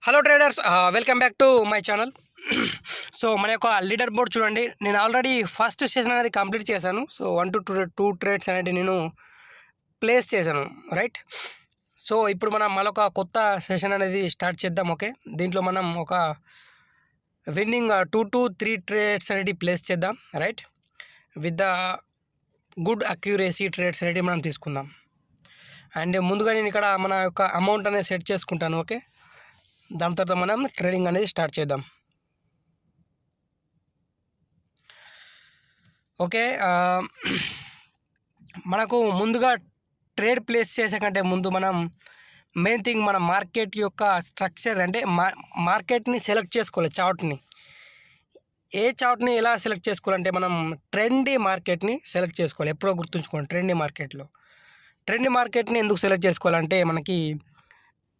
Hello traders, welcome back to my channel. So మన యొక్క leader board చూడండి. నేను ఆల్రెడీ ఫస్ట్ సెషన్ అనేది కంప్లీట్ చేశాను. సో 1 to 2 ట్రేడ్స్ అనేవి నేను ప్లేస్ చేశాను, రైట్. సో ఇప్పుడు మనం మరొక కొత్త సెషన్ అనేది స్టార్ట్ చేద్దాం. ఓకే, దీంట్లో మనం ఒక విన్నింగ్ 2 to 3 ట్రేడ్స్ అనేది ప్లేస్ చేద్దాం, right. With the good accuracy trades అనేది మనం తీసుకుందాం. అండ్ ముందుగా నేను ఇక్కడ మన యొక్క అమౌంట్ అనేది సెట్ చేసుకుంటాను. ఓకే, దాని తర్వాత మనం ట్రేడింగ్ అనేది స్టార్ట్ చేద్దాం. ఓకే, మనకు ముందుగా ట్రేడ్ ప్లేస్ చేసే కంటే ముందు మనం మెయిన్ థింగ్ మన మార్కెట్ యొక్క స్ట్రక్చర్ అంటే మార్కెట్ని సెలెక్ట్ చేసుకోవాలి. చార్ట్ని ఏ చార్ట్ని ఎలా సెలెక్ట్ చేసుకోవాలంటే మనం ట్రెండీ మార్కెట్ని సెలెక్ట్ చేసుకోవాలి. ఎప్పుడో గుర్తుంచుకోండి, ట్రెండీ మార్కెట్ని ఎందుకు సెలెక్ట్ చేసుకోవాలంటే మనకి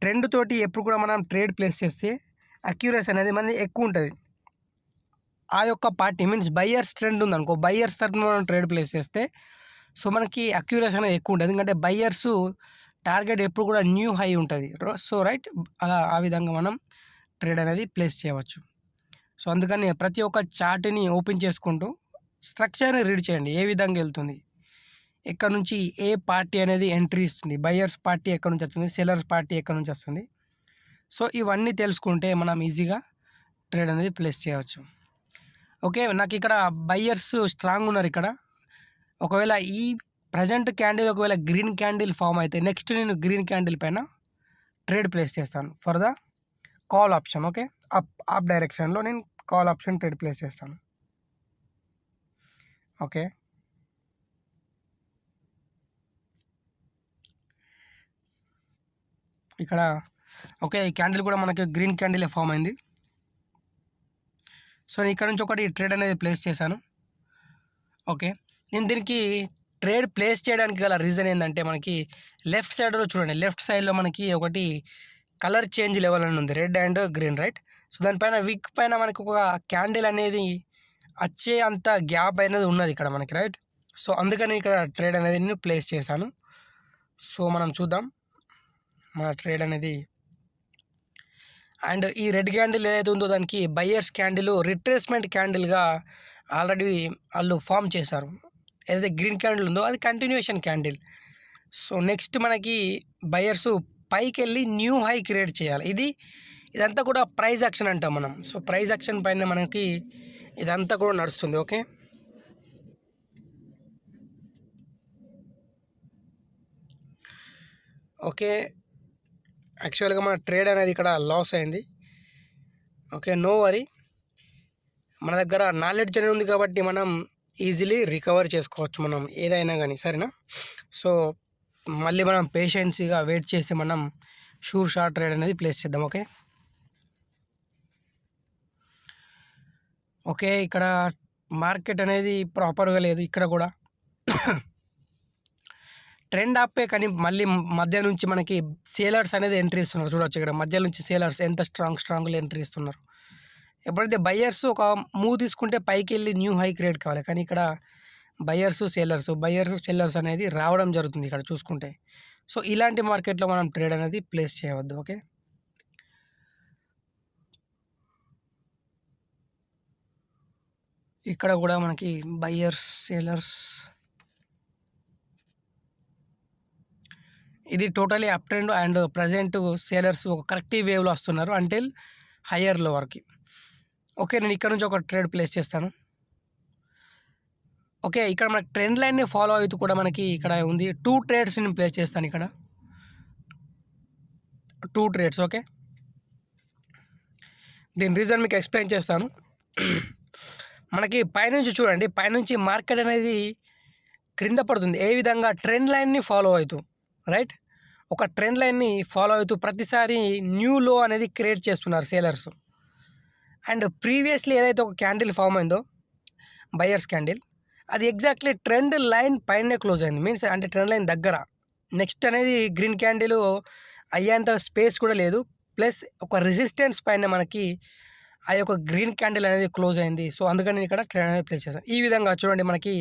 ట్రెండ్ తోటి ఎప్పుడు కూడా మనం ట్రేడ్ ప్లేస్ చేస్తే అక్యూరసీ అనేది మనది ఎక్కువ ఉంటుంది. ఆ యొక్క పార్టీ మీన్స్ బయ్యర్స్ ట్రెండ్ ఉందనుకో, బయ్యర్స్ తరఫున మనం ట్రేడ్ ప్లేస్ చేస్తే సో మనకి అక్యూరసీ అనేది ఎక్కువ ఉంటుంది. ఎందుకంటే బయ్యర్స్ టార్గెట్ ఎప్పుడు కూడా న్యూ హై ఉంటుంది. సో రైట్, అలా ఆ విధంగా మనం ట్రేడ్ అనేది ప్లేస్ చేయవచ్చు. సో అందుకని ప్రతి ఒక్క చార్ట్ని ఓపెన్ చేసుకుంటూ స్ట్రక్చర్ని రీడ్ చేయండి. ఏ విధంగా వెళ్తుంది, ఎక్కడ నుంచి ఏ పార్టీ అనేది ఎంట్రీ ఇస్తుంది, బయ్యర్స్ పార్టీ ఎక్కడ నుంచి వస్తుంది, సెల్లర్స్ పార్టీ ఎక్కడ నుంచి వస్తుంది. సో ఇవన్నీ తెలుసుకుంటే మనం ఈజీగా ట్రేడ్ అనేది ప్లేస్ చేయవచ్చు. ఓకే, నాకు ఇక్కడ బయ్యర్స్ స్ట్రాంగ్ ఉన్నారు. ఇక్కడ ఒకవేళ ఈ ప్రజెంట్ క్యాండిల్ ఒకవేళ గ్రీన్ క్యాండిల్ ఫామ్ అయితే నెక్స్ట్ నేను గ్రీన్ క్యాండిల్ పైన ట్రేడ్ ప్లేస్ చేస్తాను for the call option. Okay, up డైరెక్షన్లో నేను కాల్ ఆప్షన్ ట్రేడ్ ప్లేస్ చేస్తాను. ఓకే, ఇక్కడ ఓకే ఈ క్యాండిల్ కూడా మనకి గ్రీన్ క్యాండిల్ ఫామ్ అయింది. సో నేను ఇక్కడ నుంచి ఒకటి ట్రేడ్ అనేది ప్లేస్ చేశాను. ఓకే, నేను దీనికి ట్రేడ్ ప్లేస్ చేయడానికి గల రీజన్ ఏంటంటే మనకి లెఫ్ట్ సైడ్లో చూడండి, లెఫ్ట్ సైడ్లో మనకి ఒకటి కలర్ చేంజ్ లెవెల్ అని ఉంది, red and green, right. So దానిపైన విక్ పైన మనకి ఒక క్యాండిల్ అనేది వచ్చే అంత గ్యాప్ అనేది ఉన్నది ఇక్కడ మనకి, రైట్. సో అందుకని ఇక్కడ ట్రేడ్ అనేది నేను ప్లేస్ చేశాను. సో మనం చూద్దాం మన ట్రేడ్ అనేది. అండ్ ఈ రెడ్ క్యాండిల్ ఏదైతే ఉందో దానికి బయ్యర్స్ క్యాండిల్ రిట్రేస్మెంట్ క్యాండిల్గా ఆల్రెడీ వాళ్ళు ఫామ్ చేశారు. ఏదైతే గ్రీన్ క్యాండిల్ ఉందో అది కంటిన్యూషన్ క్యాండిల్. సో నెక్స్ట్ మనకి బయ్యర్స్ పైకి వెళ్ళి న్యూ హై క్రియేట్ చేయాలి. ఇదంతా కూడా ప్రైస్ యాక్షన్ అంటాం మనం. సో ప్రైస్ యాక్షన్ పైన మనకి ఇదంతా కూడా నడుస్తుంది. ఓకే, ఓకే యాక్చువల్గా మన ట్రేడ్ అనేది ఇక్కడ లాస్ అయింది. ఓకే, నో వరీ, మన దగ్గర నాలెడ్జ్ అనేది ఉంది కాబట్టి మనం ఈజీలీ రికవర్ చేసుకోవచ్చు మనం ఏదైనా కానీ, సరేనా. సో మళ్ళీ మనం పేషెన్సీగా వెయిట్ చేసి మనం షూర్ షార్ట్ ట్రేడ్ అనేది ప్లేస్ చేద్దాం. ఓకే, ఓకే ఇక్కడ మార్కెట్ అనేది ప్రాపర్గా లేదు. ఇక్కడ కూడా ట్రెండ్ ఆపే కానీ మళ్ళీ మధ్య నుంచి మనకి సేలర్స్ అనేది ఎంట్రీ ఇస్తున్నారు. చూడవచ్చు ఇక్కడ మధ్య నుంచి సేలర్స్ ఎంత స్ట్రాంగ్గా ఎంట్రీ ఇస్తున్నారు. ఎప్పుడైతే బయ్యర్స్ ఒక మూవ్ తీసుకుంటే పైకి వెళ్ళి న్యూ హై క్రియేట్ కావాలి, కానీ ఇక్కడ బయ్యర్స్ సెల్లర్స్ అనేది రావడం జరుగుతుంది ఇక్కడ చూసుకుంటే. సో ఇలాంటి మార్కెట్లో మనం ట్రేడ్ అనేది ప్లేస్ చేయవద్దు. ఓకే, ఇక్కడ కూడా మనకి బయ్యర్స్ సెల్లర్స్ ఇది totally up trend and present sellers ఒక కరెక్టివ్ వేవ్లో వస్తున్నారు అంటిల్ హయ్యర్ లోవర్కి. ఓకే, నేను ఇక్కడ నుంచి ఒక ట్రేడ్ ప్లేస్ చేస్తాను. ఓకే, ఇక్కడ మనకి ట్రెండ్ లైన్ని ఫాలో అవుతూ కూడా మనకి ఇక్కడ ఉంది 2 ట్రేడ్స్ నేను ప్లేస్ చేస్తాను. ఇక్కడ 2 ట్రేడ్స్. ఓకే, దీని రీజన్ మీకు ఎక్స్ప్లెయిన్ చేస్తాను. మనకి పైనుంచి చూడండి, పైనుంచి మార్కెట్ అనేది క్రింద పడుతుంది. ఏ విధంగా ట్రెండ్ లైన్ని ఫాలో అవుతూ, రైట్. ఒక ట్రెండ్ లైన్ని ఫాలో అవుతూ ప్రతిసారి న్యూ లో అనేది క్రియేట్ చేస్తున్నారు సేలర్స్. అండ్ ప్రీవియస్లీ ఏదైతే ఒక క్యాండిల్ ఫామ్ అయిందో బయ్యర్స్ క్యాండిల్, అది ఎగ్జాక్ట్లీ ట్రెండ్ లైన్ పైనే క్లోజ్ అయింది. మీన్స్ అంటే ట్రెండ్ లైన్ దగ్గర నెక్స్ట్ అనేది గ్రీన్ క్యాండిల్ అయ్యేంత స్పేస్ కూడా లేదు. ప్లస్ ఒక రెసిస్టెన్స్ పైన మనకి ఆ యొక్క గ్రీన్ క్యాండిల్ అనేది క్లోజ్ అయింది. సో అందుకని నేను ఇక్కడ ట్రెండ్ అనేది ప్లేస్ చేశాను. ఈ విధంగా చూడండి మనకి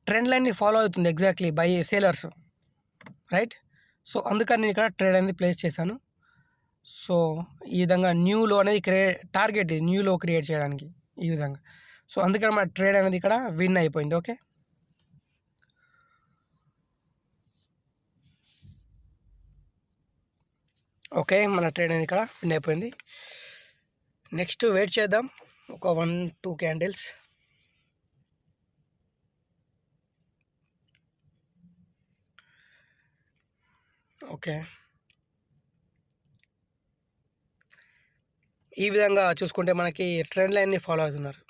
ట్రెండ్ లైన్ని ఫాలో అవుతుంది exactly by sellers, right. So అందుకని నేను ఇక్కడ ట్రేడ్ అనేది ప్లేస్ చేశాను. సో ఈ విధంగా న్యూ లో అనేది టార్గెట్ ఇది న్యూ లో క్రియేట్ చేయడానికి ఈ విధంగా. సో అందుకని మన ట్రేడ్ అనేది ఇక్కడ విన్ అయిపోయింది. ఓకే, ఓకే మన ట్రేడ్ అనేది ఇక్కడ విన్ అయిపోయింది. నెక్స్ట్ వెయిట్ చేద్దాం ఒక 1-2 క్యాండిల్స్. ఓకే, ఈ విధంగా చూసుకుంటే మనకి ట్రెండ్ లైన్ని ఫాలో అవుతున్నారు.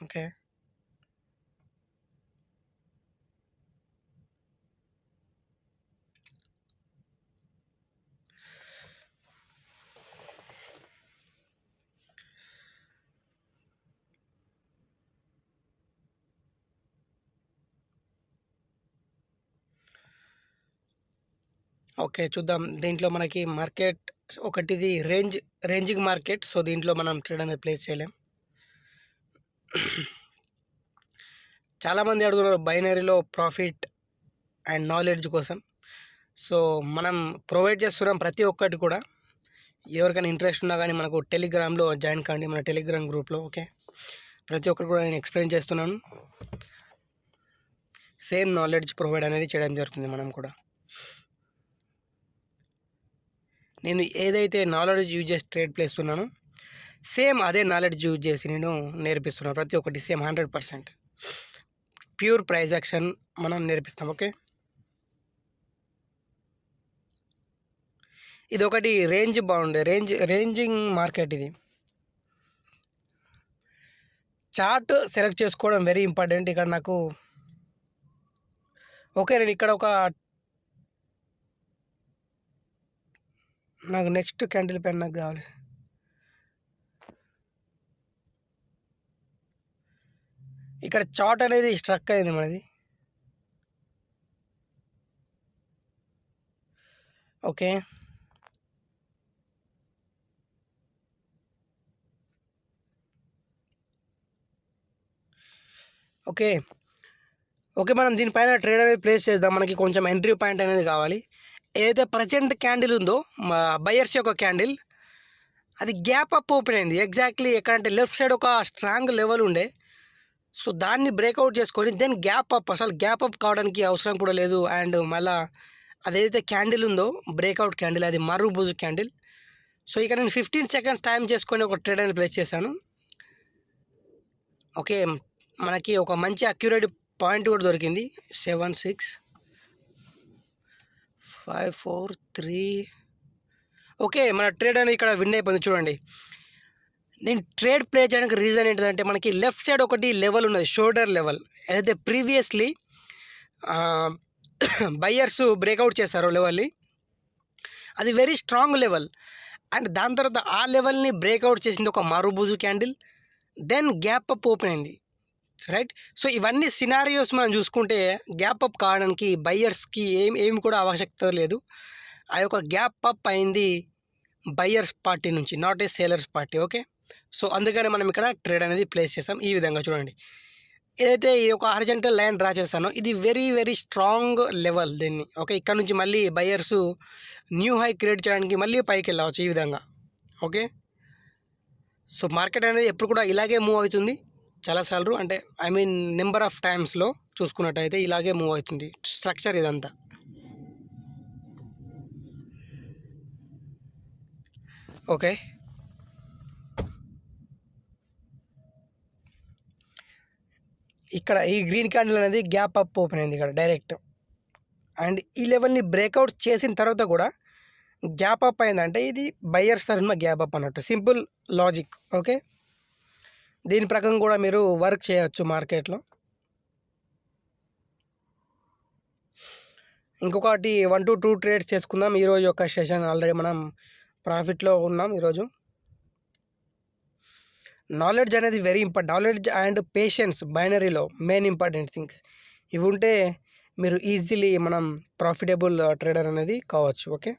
ఓకే, ఓకే చూద్దాం. దీంట్లో మనకి మార్కెట్ ఒకటిది రేంజింగ్ మార్కెట్. సో దీంట్లో మనం ట్రేడ్ అనేది ప్లేస్ చేయలేం. చాలామంది అడుగుతున్నారు బైనరీలో ప్రాఫిట్ అండ్ నాలెడ్జ్ కోసం. సో మనం ప్రొవైడ్ చేస్తున్నాం ప్రతి ఒక్కటి కూడా. ఎవరికైనా ఇంట్రెస్ట్ ఉన్నా కానీ మనకు టెలిగ్రామ్లో జాయిన్ కాండి, మన టెలిగ్రామ్ గ్రూప్లో. ఓకే, ప్రతి ఒక్కరు కూడా నేను ఎక్స్ప్లెయిన్ చేస్తున్నాను. సేమ్ నాలెడ్జ్ ప్రొవైడ్ అనేది చేయడం జరుగుతుంది మనం కూడా. నేను ఏదైతే నాలెడ్జ్ యూజ్ చేసి ట్రేడ్ ప్లేస్తున్నానో సేమ్ అదే నాలెడ్జ్ యూజ్ చేసి నేను నేర్పిస్తున్నాను. ప్రతి ఒక్కటి సేమ్ 100% ప్యూర్ ప్రైజ్ యాక్షన్ మనం నేర్పిస్తాం. ఓకే, ఇది ఒకటి రేంజ్ బాగుండే రేంజింగ్ మార్కెట్. ఇది చార్ట్ సెలెక్ట్ చేసుకోవడం వెరీ ఇంపార్టెంట్ ఇక్కడ నాకు. ఓకే, నేను ఇక్కడ నాకు నెక్స్ట్ క్యాండిల్ పెన్ నాకు కావాలి. ఇక్కడ చార్ట్ అనేది స్ట్రక్ అయింది మనది. ఓకే, ఓకే ఓకే మనం దీనిపైన ట్రేడ్ అనేది ప్లేస్ చేద్దాం. మనకి కొంచెం ఎంట్రీ పాయింట్ అనేది కావాలి. ఏదైతే ప్రజెంట్ క్యాండిల్ ఉందో బయర్స్ యొక్క క్యాండిల్, అది గ్యాప్ అప్ ఓపెన్ అయింది. ఎగ్జాక్ట్లీ ఎక్కడంటే లెఫ్ట్ సైడ్ ఒక స్ట్రాంగ్ లెవెల్ ఉండే. సో దాన్ని బ్రేక్అవుట్ చేసుకొని దెన్ గ్యాప్ అప్, అసలు గ్యాప్ అప్ కావడానికి అవసరం కూడా లేదు. అండ్ మళ్ళీ అదేదైతే క్యాండిల్ ఉందో బ్రేక్అవుట్ క్యాండిల్, అది మరుబుజు క్యాండిల్. సో ఇక్కడ నేను 15 సెకండ్స్ టైం చేసుకొని ఒక ట్రేడ్ అనేది ప్లేస్ చేశాను. ఓకే, మనకి ఒక మంచి అక్యురేట్ పాయింట్ కూడా దొరికింది. 7 6 5 4 3. ఓకే, మన ట్రేడ్ అనేది ఇక్కడ విన్ అయిపోయింది. చూడండి, నేను ట్రేడ్ ప్లే చేయడానికి రీజన్ ఏంటంటే మనకి లెఫ్ట్ సైడ్ ఒకటి లెవెల్ ఉన్నది, షోల్డర్ లెవెల్. ఏదైతే ప్రీవియస్లీ బయ్యర్స్ బ్రేక్అవుట్ చేశారో లెవెల్ని, అది వెరీ స్ట్రాంగ్ లెవెల్. అండ్ దాని తర్వాత ఆ లెవెల్ని బ్రేక్అవుట్ చేసింది ఒక marubozu candle, then gap up open అయింది. రైట్, సో ఇవన్నీ సినారియోస్ మనం చూసుకుంటే గ్యాప్ అప్ కావడానికి బయ్యర్స్కి ఏమి కూడా ఆవశ్యకత లేదు. ఆ యొక్క గ్యాప్ అప్ అయింది బయ్యర్స్ పార్టీ నుంచి, not a sellers party. Okay, so అందుకని మనం ఇక్కడ ట్రేడ్ అనేది ప్లేస్ చేసాం. ఈ విధంగా చూడండి, ఏదైతే ఈ యొక్క హారిజంటల్ లైన్ డ్రా చేస్తానో ఇది వెరీ వెరీ స్ట్రాంగ్ లెవెల్ దీన్ని. ఓకే, ఇక్కడ నుంచి మళ్ళీ బయ్యర్స్ న్యూ హై క్రియేట్ చేయడానికి మళ్ళీ పైకి వెళ్ళవచ్చు ఈ విధంగా. ఓకే, సో మార్కెట్ అనేది ఎప్పుడు కూడా ఇలాగే మూవ్ అవుతుంది చాలాసార్లు, అంటే ఐ మీన్ నెంబర్ ఆఫ్ టైమ్స్లో చూసుకున్నట్టయితే ఇలాగే మూవ్ అవుతుంది స్ట్రక్చర్ ఇదంతా. ఓకే, ఇక్కడ ఈ గ్రీన్ క్యాండిల్ అనేది గ్యాప్ అప్ ఓపెన్ అయింది ఇక్కడ డైరెక్ట్. అండ్ ఈ లెవెల్ని బ్రేక్అవుట్ చేసిన తర్వాత కూడా గ్యాప్ అప్ అయిందంటే ఇది బయ్యర్స్ తరఫున గ్యాప్ అప్ అన్నట్టు, సింపుల్ లాజిక్. ఓకే, దీని ప్రకారం కూడా మీరు వర్క్ చేయవచ్చు మార్కెట్లో. ఇంకొకటి 1 to 2 ట్రేడ్స్ చేసుకుందాం ఈరోజు యొక్క సెషన్. ఆల్రెడీ మనం ప్రాఫిట్లో ఉన్నాం ఈరోజు. నాలెడ్జ్ అనేది very important. Knowledge and patience బైనరీలో మెయిన్ ఇంపార్టెంట్ థింగ్స్. ఇవి ఉంటే మీరు ఈజీలీ మనం ప్రాఫిటబుల్ ట్రేడర్ అనేది కావచ్చు. ఓకే,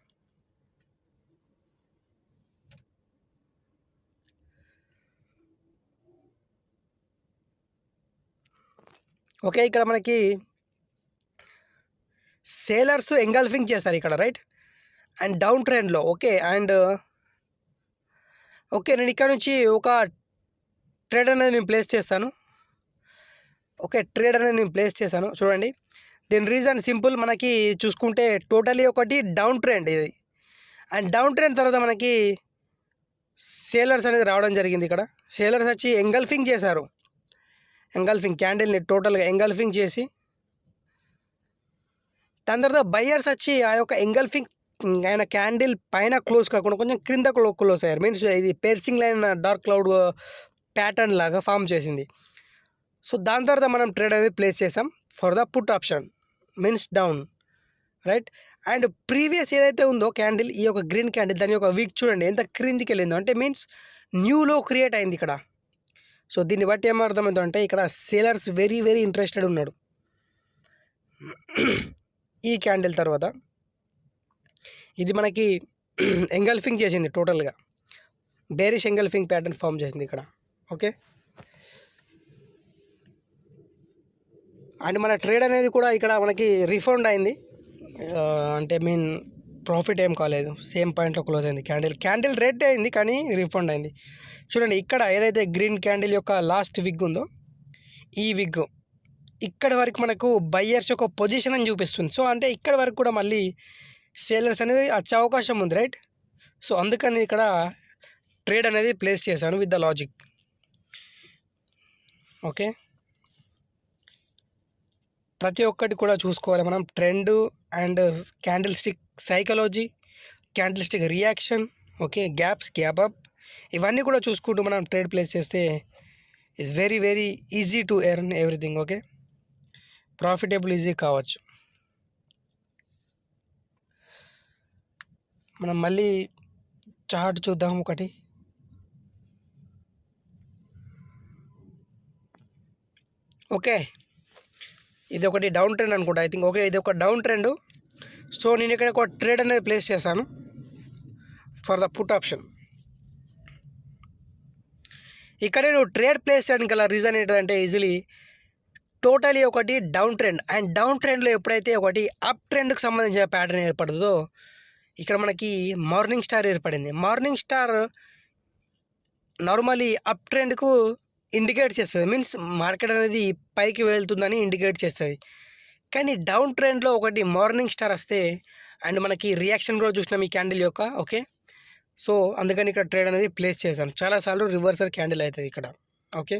ఓకే ఇక్కడ మనకి సేలర్స్ ఎంగల్ఫింగ్ చేస్తారు ఇక్కడ, రైట్. అండ్ డౌన్ ట్రెండ్లో. ఓకే. అండ్ ఓకే, నేను ఇక్కడ నుంచి ఒక ట్రేడ్ అనేది నేను ప్లేస్ చేస్తాను. ఓకే, ట్రేడ్ అనేది నేను ప్లేస్ చేశాను చూడండి. దీని రీజన్ సింపుల్, మనకి చూసుకుంటే టోటలీ ఒకటి డౌన్ ట్రెండ్ ఇది. అండ్ డౌన్ ట్రెండ్ తర్వాత మనకి సేలర్స్ అనేది రావడం జరిగింది. ఇక్కడ సేలర్స్ వచ్చి ఎంగల్ఫింగ్ చేశారు. ఎంగల్ఫింగ్ క్యాండిల్ని టోటల్గా ఎంగల్ఫింగ్ చేసి, దాని తర్వాత బయ్యర్స్ వచ్చి ఆ యొక్క ఎంగల్ఫింగ్ ఆయన క్యాండిల్ పైన క్లోజ్ కాకుండా కొంచెం క్రింద క్లోజ్ అయ్యారు. మీన్స్ ఇది పేర్సింగ్ లైన్ డార్క్ క్లౌడ్ ప్యాటర్న్ లాగా ఫామ్ చేసింది. సో దాని తర్వాత మనం ట్రేడ్ అనేది ప్లేస్ చేసాం for the put option, means down, right. And previous ఏదైతే ఉందో క్యాండిల్, ఈ యొక్క గ్రీన్ క్యాండిల్, దాని యొక్క వీక్ చూడండి ఎంత క్రిందికి వెళ్ళిందో, అంటే మీన్స్ న్యూ లో క్రియేట్ అయింది ఇక్కడ. సో దీన్ని బట్టి ఏమర్థమవుతుందంటే ఇక్కడ సేలర్స్ వెరీ వెరీ ఇంట్రెస్టెడ్ ఉన్నాడు. ఈ క్యాండిల్ తర్వాత ఇది మనకి ఎంగల్ఫింగ్ చేసింది, టోటల్గా బేరిష్ ఎంగల్ఫింగ్ ప్యాటర్న్ ఫామ్ చేసింది ఇక్కడ. ఓకే, అండ్ మన ట్రేడ్ అనేది కూడా ఇక్కడ మనకి రీఫండ్ అయింది. అంటే మీన్ ప్రాఫిట్ ఏం కాలేదు, సేమ్ పాయింట్లో క్లోజ్ అయింది. క్యాండిల్ రెడ్ అయింది కానీ రీఫండ్ అయింది. చూడండి ఇక్కడ ఏదైతే గ్రీన్ క్యాండిల్ యొక్క లాస్ట్ విగ్ ఉందో, ఈ విగ్ ఇక్కడ వరకు మనకు బయ్యర్స్ యొక్క పొజిషన్ అని చూపిస్తుంది. సో అంటే ఇక్కడ వరకు కూడా మళ్ళీ సేలర్స్ అనేది వచ్చే అవకాశం ఉంది, రైట్. సో అందుకని ఇక్కడ ట్రేడ్ అనేది ప్లేస్ చేశాను విత్ ద లాజిక్. ఓకే, ప్రతి ఒక్కటి కూడా చూసుకోవాలి మనం, trend and candle stick psychology, candle stick reaction, okay, gap up, ఇవన్నీ కూడా చూసుకుంటూ మనం ట్రేడ్ ప్లేస్ చేస్తే it's very very easy to earn everything. Okay, profitable easy కావచ్చు. మనం మళ్ళీ చార్ట్ చూద్దాం ఒకటి. ఓకే, ఇది ఒకటి డౌన్ ట్రెండ్ అనుకుంటా, ఐ థింక్. ఓకే, ఇది ఒక డౌన్ ట్రెండ్. సో నేను ఇక్కడ ఒక ట్రేడ్ అనేది ప్లేస్ చేశాను ఫర్ ద పుట్ ఆప్షన్. ఇక్కడ నేను ట్రేడ్ ప్లేస్ చేయడానికి గల రీజన్ ఏంటంటే ఈజీలీ టోటలీ ఒకటి డౌన్ ట్రెండ్, అండ్ డౌన్ ట్రెండ్లో ఎప్పుడైతే ఒకటి అప్ ట్రెండ్కి సంబంధించిన ప్యాటర్న్ ఏర్పడుతుందో, ఇక్కడ మనకి మార్నింగ్ స్టార్ ఏర్పడింది. మార్నింగ్ స్టార్ నార్మలీ అప్ ట్రెండ్కు ఇండికేట్ చేస్తుంది, మీన్స్ మార్కెట్ అనేది పైకి వెళ్తుందని ఇండికేట్ చేస్తుంది. కానీ డౌన్ ట్రెండ్లో ఒకటి మార్నింగ్ స్టార్ వస్తే, అండ్ మనకి రియాక్షన్ కూడా చూసినాం ఈ క్యాండిల్ యొక్క. ఓకే, సో అందుకని ఇక్కడ ట్రేడ్ అనేది ప్లేస్ చేశాను. చాలాసార్లు రివర్సల్ క్యాండిల్ అవుతుంది ఇక్కడ. Okay,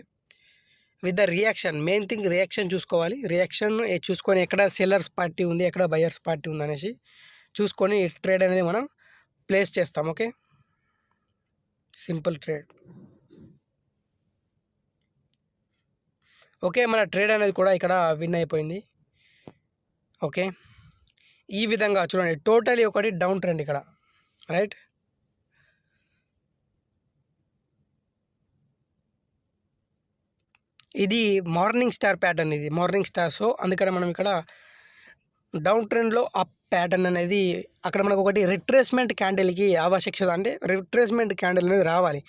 with the reaction, main thing reaction చూసుకోవాలి. రియాక్షన్ చూసుకొని ఎక్కడ సెల్లర్స్ పార్టీ ఉంది, ఎక్కడ బయర్స్ పార్టీ ఉంది అనేసి చూసుకొని ట్రేడ్ అనేది మనం ప్లేస్ చేస్తాం. Okay, simple trade. ఓకే, మన ట్రేడ్ అనేది కూడా ఇక్కడ విన్ అయిపోయింది. ఓకే, ఈ విధంగా చూడండి టోటలీ ఒకటి డౌన్ ట్రెండ్ ఇక్కడ, రైట్. ఇది మార్నింగ్ స్టార్ ప్యాటర్న్, ఇది మార్నింగ్ స్టార్. సో అందుకని మనం ఇక్కడ డౌన్ ట్రెండ్లో అప్ ప్యాటర్న్ అనేది అక్కడ మనకు ఒకటి రిట్రేస్మెంట్ క్యాండిల్కి ఆవశ్యకత, అంటే రిట్రేస్మెంట్ క్యాండిల్ అనేది రావాలి.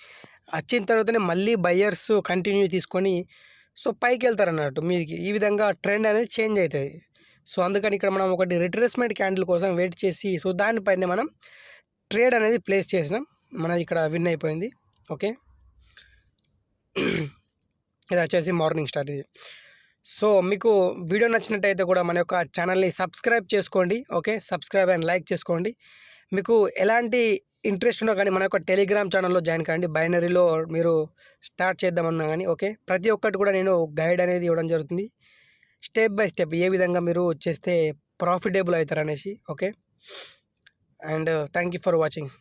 వచ్చిన తర్వాతనే మళ్ళీ బయ్యర్స్ కంటిన్యూ తీసుకొని సో పైకి వెళ్తారు అన్నట్టు మీదికి. ఈ విధంగా ట్రెండ్ అనేది చేంజ్ అవుతుంది. సో అందుకని ఇక్కడ మనం ఒకటి రిట్రేస్మెంట్ క్యాండిల్ కోసం వెయిట్ చేసి, సో దానిపైన మనం ట్రేడ్ అనేది ప్లేస్ చేసినాం. మనది ఇక్కడ విన్ అయిపోయింది. ఓకే, ఇది వచ్చేసి మార్నింగ్ స్టార్ ఇది. సో మీకు వీడియో నచ్చినట్టయితే కూడా మన యొక్క ఛానల్ని సబ్స్క్రైబ్ చేసుకోండి. ఓకే, సబ్స్క్రైబ్ అండ్ లైక్ చేసుకోండి. మీకు ఎలాంటి ఇంట్రెస్ట్ ఉన్నా కానీ మన యొక్క టెలిగ్రామ్ ఛానల్లో జాయిన్ కాండి. బైనరీలో మీరు స్టార్ట్ చేద్దామన్నా కానీ ఓకే, ప్రతి ఒక్కటి కూడా నేను గైడ్ అనేది ఇవ్వడం జరుగుతుంది, స్టెప్ బై స్టెప్ ఏ విధంగా మీరు చేస్తే ప్రాఫిటబుల్ అవుతారు అనేసి. Okay, and thank you for watching.